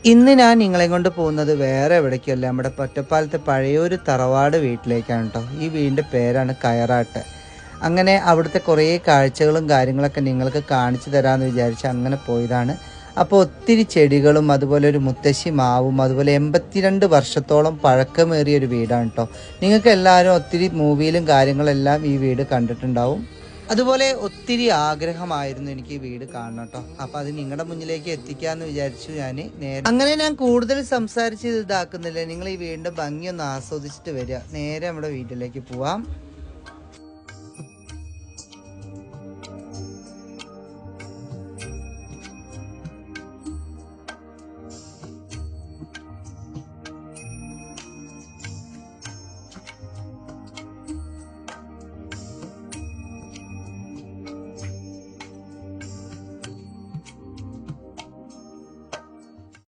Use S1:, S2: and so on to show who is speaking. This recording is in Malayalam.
S1: ഇന്ന് ഞാൻ നിങ്ങളെ കൊണ്ട് പോകുന്നത് വേറെ എവിടേക്കല്ല, നമ്മുടെ ഒറ്റപ്പാലത്തെ പഴയൊരു തറവാട് വീട്ടിലേക്കാണ് കേട്ടോ. ഈ വീടിൻ്റെ പേരാണ് കയറാട്ട്. അങ്ങനെ അവിടുത്തെ കുറേ കാഴ്ചകളും കാര്യങ്ങളൊക്കെ നിങ്ങൾക്ക് കാണിച്ചു തരാമെന്ന് വിചാരിച്ച് അങ്ങനെ പോയതാണ്. അപ്പോൾ ഒത്തിരി ചെടികളും അതുപോലെ ഒരു മുത്തശ്ശി മാവും അതുപോലെ 82 വർഷത്തോളം പഴക്കമേറിയ ഒരു വീടാണ് കേട്ടോ. നിങ്ങൾക്ക് എല്ലാവരും ഒത്തിരി മൂവിയിലും കാര്യങ്ങളെല്ലാം ഈ വീട് കണ്ടിട്ടുണ്ടാവും. അതുപോലെ ഒത്തിരി ആഗ്രഹമായിരുന്നു എനിക്ക് ഈ വീട് കാണണം കേട്ടോ. അപ്പൊ അത് നിങ്ങളുടെ മുന്നിലേക്ക് എത്തിക്കാന്ന് വിചാരിച്ചു ഞാൻ നേരെ. അങ്ങനെ ഞാൻ കൂടുതൽ സംസാരിച്ച് ഇതാക്കുന്നില്ല, നിങ്ങൾ ഈ വീടിന്റെ ഭംഗി ഒന്ന് ആസ്വദിച്ചിട്ട് വരിക. നേരെ നമ്മുടെ വീട്ടിലേക്ക് പോവാം.